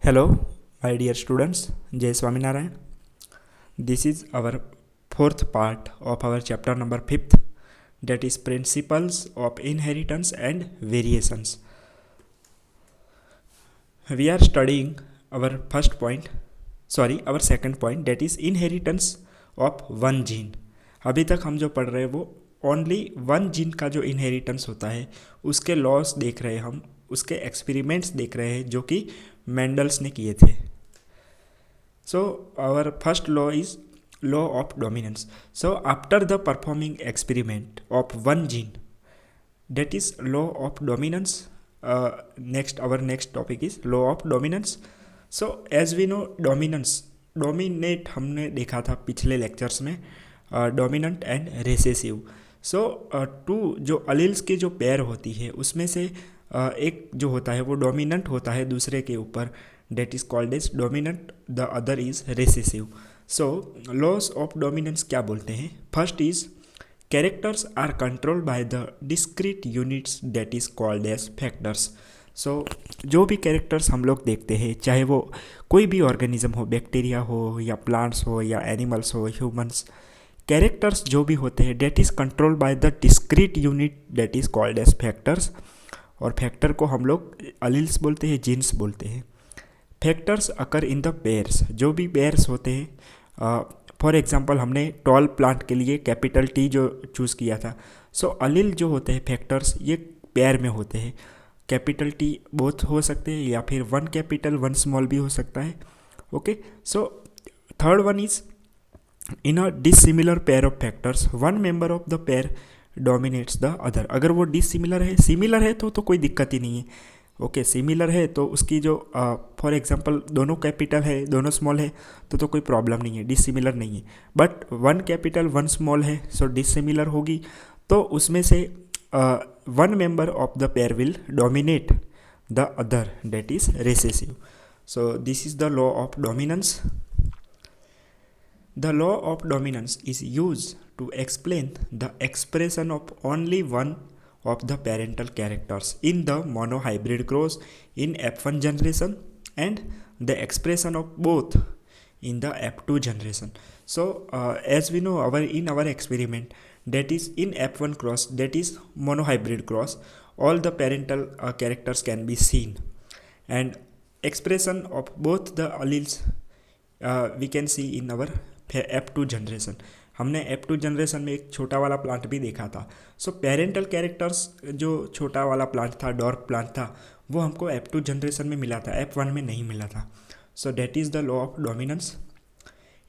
Hello, my dear students. Jai Swaminarayan. This is our fourth part of our chapter number 5th, that is Principles of Inheritance and Variations. We are studying our second point, that is inheritance of one gene. अभी तक हम जो पढ़ रहे हैं वो only one gene का जो इनहेरिटेंस होता है उसके लॉस देख रहे हैं, हम उसके एक्सपेरिमेंट्स देख रहे हैं जो कि मेंडल्स ने किए थे. So our first law is law of dominance. So after the performing experiment of one gene, that is law of dominance. Our next topic is law of dominance. So as we know, dominate हमने देखा था पिछले lectures में, dominant and recessive. So two जो alleles की जो pair होती है उसमें से एक जो होता है वो डोमिनेंट होता है दूसरे के ऊपर, that is called as dominant, the other is recessive. So laws of dominance क्या बोलते हैं? First is characters are controlled by the discrete units that is called as factors. So जो भी कैरेक्टर्स हम लोग देखते हैं, चाहे वो कोई भी ऑर्गेनिज्म हो, बैक्टीरिया हो या प्लांट्स हो या एनिमल्स हो, ह्यूमंस, कैरेक्टर्स जो भी होते हैं that is controlled by the discrete unit that is called as factors. और फैक्टर को हम लोग अलील्स बोलते हैं, जीन्स बोलते हैं. Factors occur in the pairs. जो भी पेयर्स होते हैं, फॉर एग्जांपल हमने टॉल प्लांट के लिए कैपिटल टी जो चूज़ किया था. सो अलील जो होते हैं फैक्टर्स ये पेयर में होते हैं. कैपिटल टी बोथ हो सकते हैं या फिर वन कैपिटल वन स्मॉल भी हो सकता है. Okay, so third one is in a dissimilar pair of factors one member of the pair dominates the other. अगर वो डिसिमिलर है, सिमिलर है तो कोई दिक्कत ही नहीं है. ओके, सिमिलर है तो उसकी जो फॉर एग्जांपल दोनों कैपिटल है दोनों स्मॉल है तो कोई प्रॉब्लम नहीं है, डिसिमिलर नहीं है. But one capital one small है सो डिसिमिलर होगी, तो उसमें से one member of the pair will dominate the other, that is recessive. So this is the law of dominance. The law of dominance is used to explain the expression of only one of the parental characters in the monohybrid cross in F1 generation and the expression of both in the F2 generation. So as we know, in our experiment, that is in F1 cross, that is monohybrid cross, all the parental characters can be seen, and expression of both the alleles we can see in our F2 generation. हमने F2 generation में एक छोटा वाला plant भी देखा था. सो parental characters जो छोटा वाला प्लांट था, डॉर्फ प्लांट था, वो हमको F2 जनरेशन में मिला था, F1 में नहीं मिला था. So that is the law of dominance.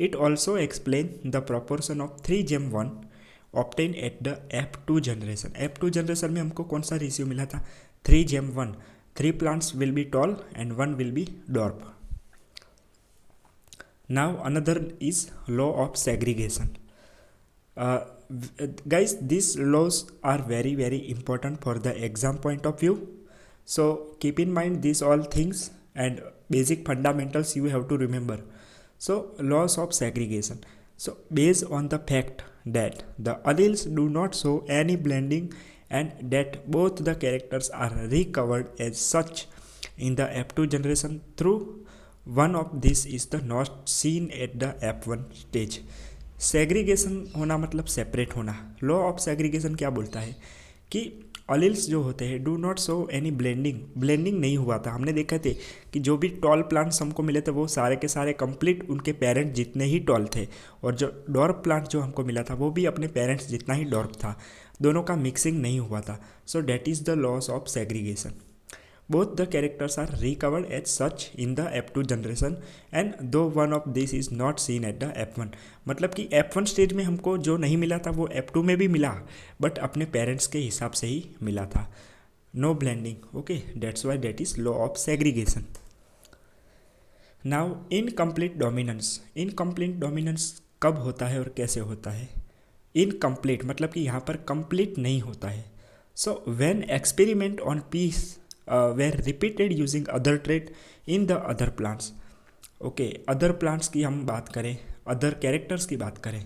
It also explain the proportion of 3:1 obtain at the F2 generation. F2 generation में हमको कौन सा रेशियो मिला था? 3:1. 3 plants will be tall and 1 will be dwarf. Now another is law of segregation. Guys, these laws are very important for the exam point of view. So keep in mind these all things and basic fundamentals you have to remember. So laws of segregation. So based on the fact that the alleles do not show any blending and that both the characters are recovered as such in the F2 generation through one of this is the not seen at the F1 stage. Segregation होना मतलब separate होना. Law of segregation क्या बोलता है कि alleles जो होते हैं do not show any blending नहीं हुआ था. हमने देखा थे कि जो भी टॉल प्लांट्स हमको मिले थे वो सारे के सारे कंप्लीट उनके पेरेंट जितने ही टॉल थे, और जो डॉर्फ प्लांट जो हमको मिला था वो भी अपने पेरेंट्स जितना ही डॉर्फ था. दोनों का मिक्सिंग नहीं हुआ था. So that is the laws of segregation. Both the characters are recovered as such in the F2 generation and though one of this is not seen at the F1. मतलब कि F1 stage में हमको जो नहीं मिला था वो F2 में भी मिला, बट अपने पेरेंट्स के हिसाब से ही मिला था. No blending. Okay, that's why that is law of segregation. Now incomplete dominance. Incomplete dominance कब होता है और कैसे होता है? इनकम्प्लीट मतलब कि यहाँ पर कंप्लीट नहीं होता है. So when experiment on peas were repeated using other trait in the other plants. Okay, other plants की हम बात करें, other characters की बात करें.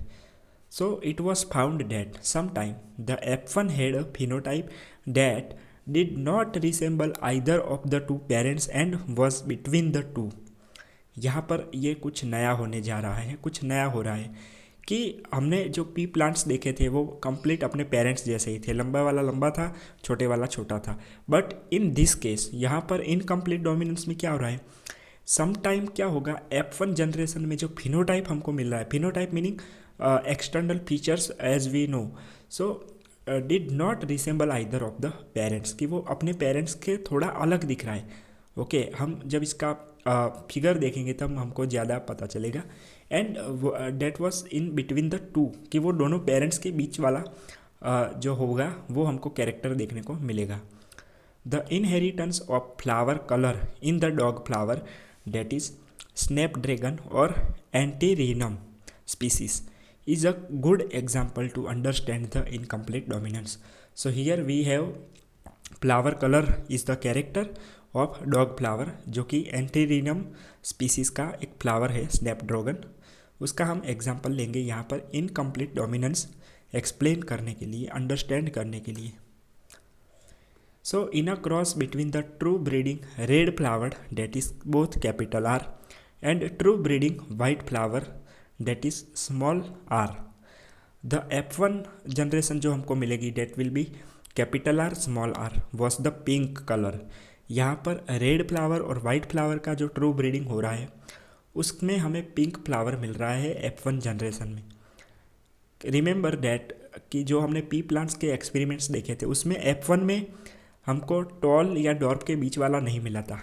So it was found that sometime the F1 had a phenotype that did not resemble either of the two parents and was between the to. यहाँ पर ये कुछ नया होने जा रहा है, कुछ नया हो रहा है कि हमने जो पी प्लांट्स देखे थे वो कंप्लीट अपने पेरेंट्स जैसे ही थे, लंबा वाला लंबा था, छोटे वाला छोटा था। बट इन दिस केस यहाँ पर इनकम्प्लीट डोमिनेंस में क्या हो रहा है, सम टाइम क्या होगा, F1 जनरेशन में जो फिनोटाइप हमको मिल रहा है, phenotype meaning external features as we know, so did not resemble either of the parents, कि वो अपने पेरेंट्स के थोड़ा अलग दिख रहा है। ओके हम जब इसका फिगर देखेंगे तब हमको ज़्यादा पता चलेगा। And that was in between the two, कि वो दोनों पेरेंट्स के बीच वाला जो होगा वो हमको कैरेक्टर देखने को मिलेगा। The inheritance of flower colour in the dog flower that is snapdragon और antirrhinum species is a good example to understand the incomplete dominance. So here we have flower color is the character of dog flower, जो कि एंटीरिनम species का एक flower है Snapdragon, उसका हम example लेंगे यहाँ पर इनकम्प्लीट डोमिनेंस एक्सप्लेन करने के लिए, अंडरस्टैंड करने के लिए। So in a cross between the true breeding red flower that is both capital R and true breeding white flower that is small r, the F1 generation जो हमको मिलेगी that will be capital R small r was the pink colour. यहाँ पर red flower और white flower का जो true breeding हो रहा है उसमें हमें पिंक फ्लावर मिल रहा है F1 जनरेशन में। रिमेंबर डैट कि जो हमने पी प्लांट्स के एक्सपेरिमेंट्स देखे थे उसमें F1 में हमको टॉल या डॉर्फ के बीच वाला नहीं मिला था,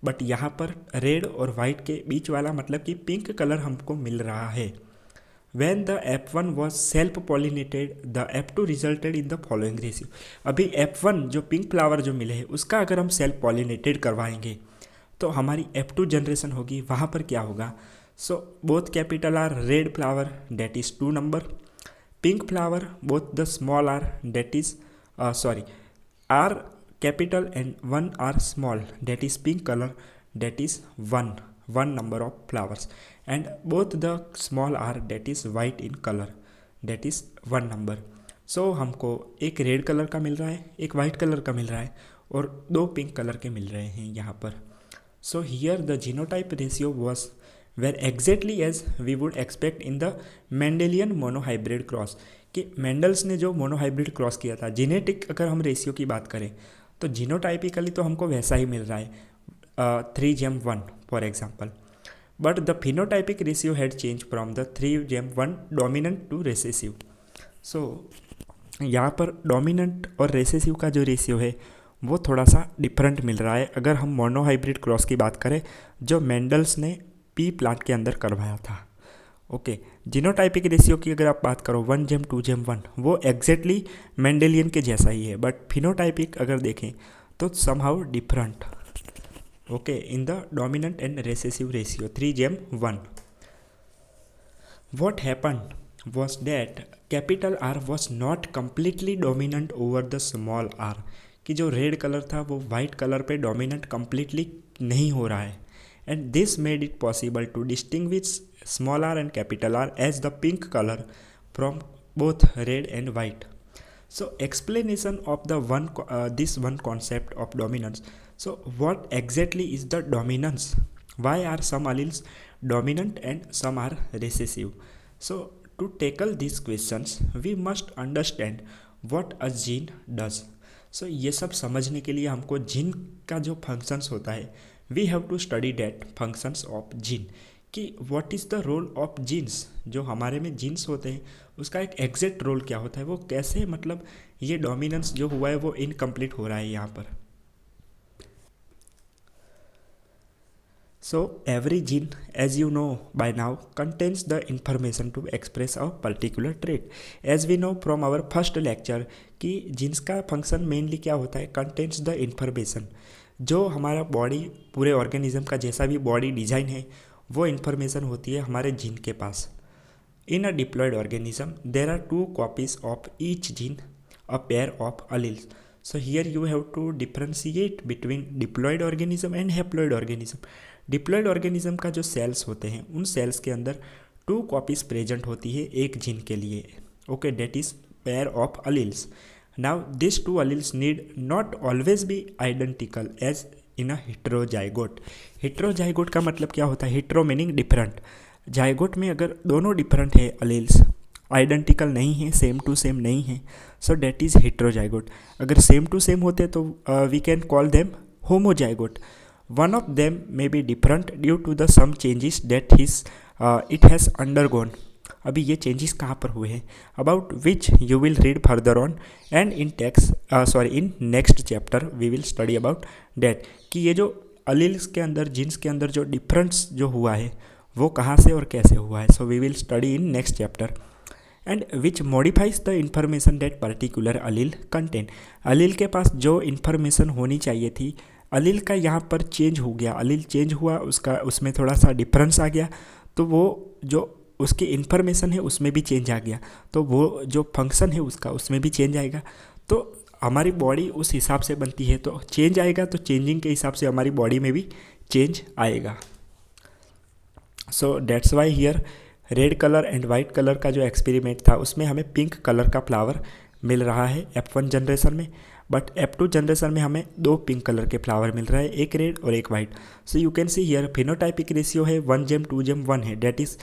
बट यहाँ पर रेड और वाइट के बीच वाला मतलब कि पिंक कलर हमको मिल रहा है। When the F1 was self pollinated, the F2 resulted in the following ratio। अभी F1 जो पिंक फ्लावर जो मिले हैं उसका अगर हम सेल्फ पॉलिनेटेड करवाएंगे तो हमारी F2 जनरेशन होगी, वहाँ पर क्या होगा, so both capital R red flower that is 2 number, pink flower both the small R that is R capital and 1 R small that is pink color that is 1 number of flowers, and both the small R that is white in color that is 1 number। so हमको एक red colour का मिल रहा है, एक white colour का मिल रहा है और 2 पिंक कलर के मिल रहे हैं यहाँ पर। so here the genotype ratio was were exactly as we would expect in the Mendelian monohybrid cross, कि मेंडल्स ने जो मोनोहाइब्रिड क्रॉस किया था, जेनेटिक अगर हम रेशियो की बात करें तो जीनोटाइपिकली तो हमको वैसा ही मिल रहा है 3:1 for example, but the phenotypic ratio had change from the 3:1 dominant to recessive. So यहाँ पर डोमिनेंट और रेसेसिव का जो रेशियो है वो थोड़ा सा डिफरेंट मिल रहा है अगर हम मोनोहाइब्रिड क्रॉस की बात करें जो मेंडल्स ने पी प्लांट के अंदर करवाया था। ओके जीनोटाइपिक रेशियो की अगर आप बात करो 1:2:1 वो एग्जैक्टली मेंडेलियन के जैसा ही है, बट फिनोटाइपिक अगर देखें तो somehow different. Okay in the dominant and recessive ratio 3:1 what happened was that capital R was not completely dominant over the small r, कि जो रेड कलर था वो वाइट कलर पे डोमिनेंट कम्प्लीटली नहीं हो रहा है, and this made it possible to distinguish small r and capital R as the pink color from both red and white. So explanation of the this one concept of dominance. So what exactly is the dominance? Why are some alleles dominant and some are recessive? So to tackle these questions we must understand what a gene does. So ये सब समझने के लिए हमको gene का जो functions होता है we have to study that functions of gene, कि what is the role of genes, जो हमारे में जीन्स होते हैं उसका एक एग्जैक्ट रोल क्या होता है, वो कैसे मतलब ये डोमिनेंस जो हुआ है वो इनकम्प्लीट हो रहा है यहाँ पर। So every gene as you know by now contains the information to express a particular trait. As we know from our first lecture कि जीन्स का फंक्शन मेनली क्या होता है, कंटेन्स द इंफॉर्मेशन, जो हमारा बॉडी पूरे ऑर्गेनिज्म का जैसा भी बॉडी डिज़ाइन है वो इन्फॉर्मेशन होती है हमारे जीन के पास। In a diploid organism there are 2 copies of each gene, a pair of alleles. So here you have to differentiate between diploid organism and haploid organism. Diploid organism का जो sales होते हैं उन सेल्स के अंदर 2 copies present होती है एक जीन के लिए। Okay that is pair of alleles. Now this two alleles need not always be identical as in a heterozygote. Heterozygote का मतलब क्या होता है? हेट्रो मीनिंग डिफरेंट, जाइगोट में अगर दोनों डिफरेंट है अलील्स, आइडेंटिकल नहीं है, सेम टू सेम नहीं है, सो डेट इज़ हेट्रोजाइगोट। अगर सेम टू सेम होते तो we can call them homozygote. One of them may be different due to the some changes that it has undergone. अभी ये changes कहाँ पर हुए हैं, about which you will read further on and in in next chapter we will study about that, कि ये जो alleles के अंदर, जीन्स के अंदर जो डिफरेंस जो हुआ है वो कहाँ से और कैसे हुआ है। So we will study in next chapter. And which modifies the information that particular allele contain. Allele के पास जो इन्फॉर्मेशन होनी चाहिए थी, अलील का यहाँ पर चेंज हो गया, अलील चेंज हुआ, उसका उसमें थोड़ा सा डिफरेंस आ गया, तो वो जो उसकी इन्फॉर्मेशन है उसमें भी चेंज आ गया, तो वो जो फंक्शन है उसका उसमें भी चेंज आएगा। तो हमारी बॉडी उस हिसाब से बनती है, तो चेंज आएगा, तो चेंजिंग के हिसाब से हमारी बॉडी में भी चेंज आएगा। So that's why here red colour and white colour का जो एक्सपेरिमेंट था उसमें हमें पिंक कलर का फ्लावर मिल रहा है F1 जनरेशन में, बट F2 जनरेशन में हमें 2 पिंक कलर के फ्लावर मिल रहा है, एक रेड और एक white. So you can see here phenotypic ratio है 1:2:1 है, that is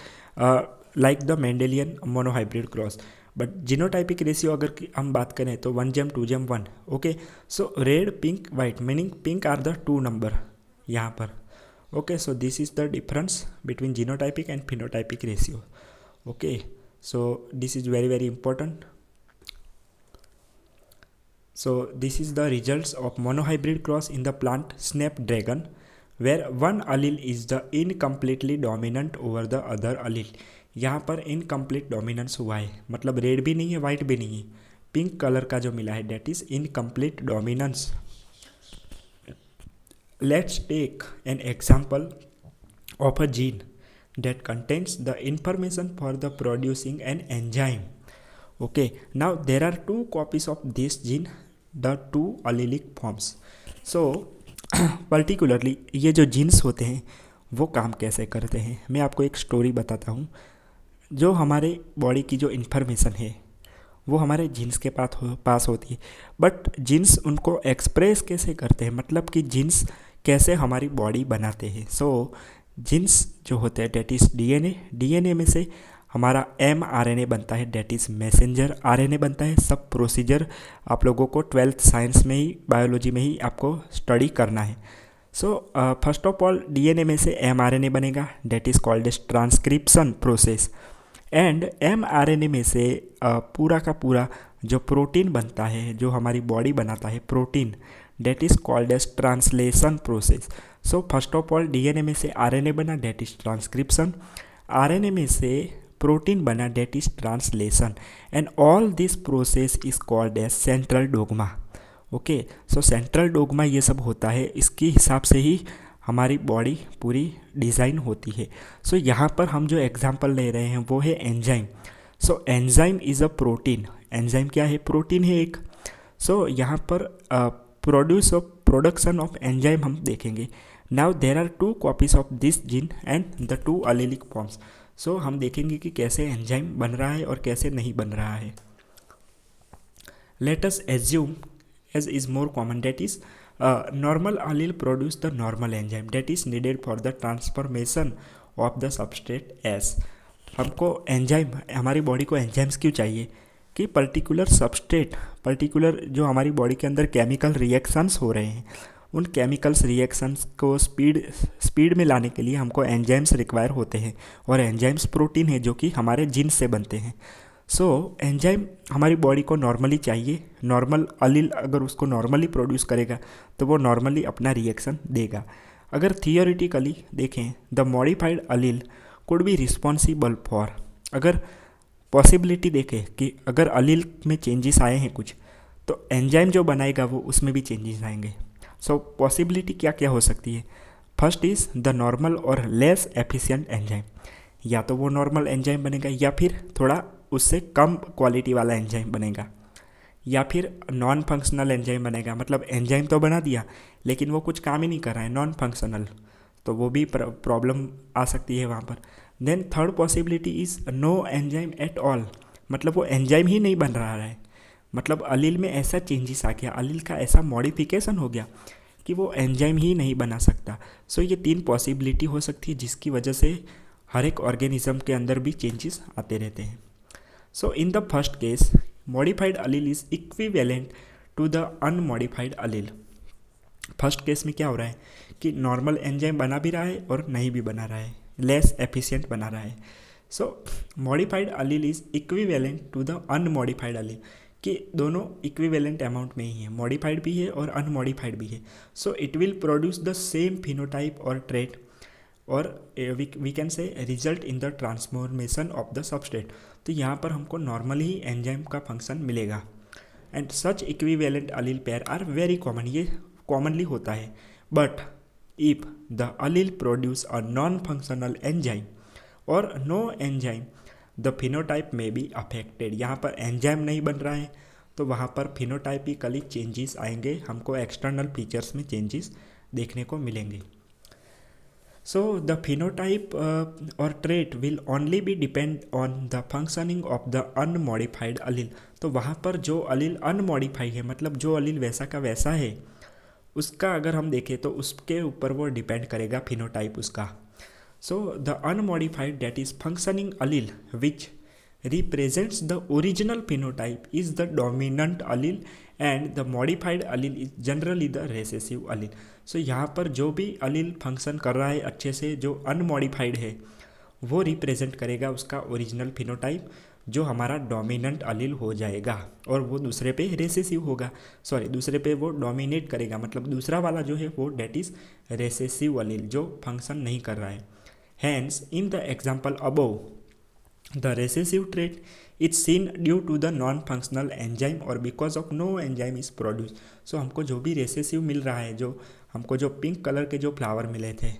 like the Mendelian monohybrid cross. But genotypic ratio अगर हम बात करें तो 1:2:1। Okay, so red pink white meaning pink are the 2 number यहाँ पर। Okay, so this is the difference between genotypic and phenotypic ratio. Okay, so this is very important. So this is the results of monohybrid cross in the plant snapdragon, where one allele is the incompletely dominant over the other allele. यहाँ पर incomplete dominance हुआ है, मतलब red भी नहीं है white भी नहीं है, पिंक कलर का जो मिला है that is incomplete dominance. Let's take an example of a gene that contains the information for the producing an enzyme. Okay, now there are 2 copies of this gene, the 2 allelic forms. So particularly ये जो jeans होते हैं वो काम कैसे करते हैं, मैं आपको एक स्टोरी बताता हूँ। जो हमारे बॉडी की जो इन्फॉर्मेशन है वो हमारे जीन्स के पास होती है, बट जीन्स उनको एक्सप्रेस कैसे करते हैं, मतलब कि जीन्स कैसे हमारी बॉडी बनाते हैं। सो जीन्स जो होते हैं डेट इज़ डीएनए, डीएनए में से हमारा mRNA बनता है, डेट इज़ मैसेंजर आरएनए बनता है। सब प्रोसीजर आप लोगों को 12th साइंस में ही, बायोलॉजी में ही आपको स्टडी करना है। So first of all DNA में से mRNA बनेगा, that is called as transcription process. And mRNA में से पूरा का पूरा जो प्रोटीन बनता है, जो हमारी बॉडी बनाता है protein, that is called as translation process. So first of all DNA में से आरएनए बना, डेट इज़ ट्रांसक्रिप्शन, आरएनए में से प्रोटीन बना, that is translation, and all this process is called as central dogma. Okay, so central dogma ये सब होता है, इसके हिसाब से ही हमारी बॉडी पूरी डिज़ाइन होती है। सो यहाँ पर हम जो एग्जांपल ले रहे हैं वो है enzyme. So enzyme is a protein, enzyme क्या है, प्रोटीन है एक। सो यहाँ पर प्रोडक्शन ऑफ एंजाइम हम देखेंगे। Now there are 2 copies of this gene and the 2 allelic forms. So हम देखेंगे कि कैसे एंजाइम बन रहा है और कैसे नहीं बन रहा है। Let us assume as is more common, that is normal allele produce the normal enzyme that is needed for the transformation of the substrate S। हमको एंजाइम, हमारी बॉडी को एंजाइम्स क्यों चाहिए कि पर्टिकुलर सबस्ट्रेट, पर्टिकुलर जो हमारी body के अंदर केमिकल रिएक्शंस हो रहे हैं उन केमिकल्स रिएक्शंस को स्पीड में लाने के लिए हमको एंजाइम्स रिक्वायर होते हैं, और एंजाइम्स प्रोटीन है जो कि हमारे जीन से बनते हैं। सो एंजाइम हमारी बॉडी को नॉर्मली चाहिए, नॉर्मल अलील अगर उसको नॉर्मली प्रोड्यूस करेगा तो वो नॉर्मली अपना रिएक्शन देगा। अगर थियोरिटिकली देखें the modified allele could be responsible for, अगर पॉसिबिलिटी देखें कि अगर अलील में चेंजेस आए हैं कुछ, तो एंजाइम जो बनाएगा वो उसमें भी चेंजेस आएंगे। सो पॉसिबिलिटी क्या क्या हो सकती है, फर्स्ट इज़ द नॉर्मल और लेस एफिशिएंट एंजाइम, या तो वो नॉर्मल एंजाइम बनेगा या फिर थोड़ा उससे कम क्वालिटी वाला एंजाइम बनेगा, या फिर नॉन फंक्शनल एंजाइम बनेगा, मतलब एंजाइम तो बना दिया लेकिन वो कुछ काम ही नहीं कर रहा है, नॉन फंक्शनल, तो वो भी प्रॉब्लम आ सकती है वहाँ पर। Then third possibility is no enzyme at all, मतलब वो एंजाइम ही नहीं बन रहा है, मतलब अलील में ऐसा चेंजेस आ गया, अलील का ऐसा मॉडिफिकेशन हो गया कि वो एंजाइम ही नहीं बना सकता। सो ये 3 पॉसिबिलिटी हो सकती है जिसकी वजह से हर एक ऑर्गेनिज्म के अंदर भी चेंजेस आते रहते हैं। So in the first case modified allele is equivalent to the unmodified allele. First case में क्या हो रहा है कि नॉर्मल एंजाइम बना भी रहा है और नहीं भी बना रहा है, लेस एफिशिएंट बना रहा है। So modified allele is equivalent to the unmodified allele, कि दोनों इक्विवेलेंट अमाउंट में ही है, मॉडिफाइड भी है और अनमॉडिफाइड भी है। So it will produce the same phenotype और ट्रेट और we can say result in the transformation of the substrate. तो यहाँ पर हमको नॉर्मली ही एंजाइम का फंक्शन मिलेगा। And such equivalent allele pair are very common, ये कॉमनली होता है। But if the allele produce a non functional enzyme और no enzyme the phenotype may be affected. यहाँ पर एंजाइम नहीं बन रहा है तो वहाँ पर फिनोटाइपिकली चेंजेस आएंगे, हमको एक्सटर्नल फीचर्स में चेंजेस देखने को मिलेंगे। सो द फिनोटाइप और trait will only be depend on the functioning of the unmodified allele. तो वहाँ पर जो अलील अनमॉडिफाइड है, मतलब जो अलील वैसा का वैसा है, उसका अगर हम देखें तो उसके ऊपर वो डिपेंड करेगा फिनोटाइप उसका। So the unmodified, that is functioning allele, which represents the original phenotype, is the dominant allele and the modified allele is generally the recessive allele. So यहाँ पर जो भी allele फंक्शन कर रहा है अच्छे से, जो अनमॉडिफाइड है वो रिप्रेजेंट करेगा उसका ओरिजिनल फिनोटाइप, जो हमारा डोमिनेंट अलील हो जाएगा और वो दूसरे पे रेसेसिव होगा, दूसरे पे वो डोमिनेट करेगा, मतलब दूसरा वाला जो है वो डेट इज़ रेसेसिव अलील जो फंक्शन नहीं कर रहा है। Hence, in the example above, the recessive trait is seen due to the non-functional enzyme or because of no enzyme is produced. So हमको जो भी रेसेसिव मिल रहा है, जो हमको जो पिंक कलर के जो फ्लावर मिले थे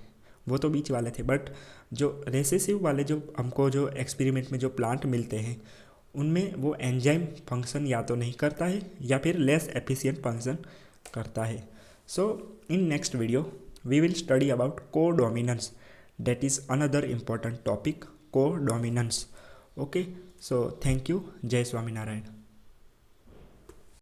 वो तो बीच वाले थे, बट जो रेसेसिव वाले जो हमको जो एक्सपेरिमेंट में जो प्लांट मिलते हैं उनमें वो एंजाइम फंक्शन या तो नहीं करता है या फिर लेस एफिशिएंट फंक्शन करता है। So in next video we will study about codominance, that is another important topic, codominance. Okay, so thank you. Jai Swaminarayan.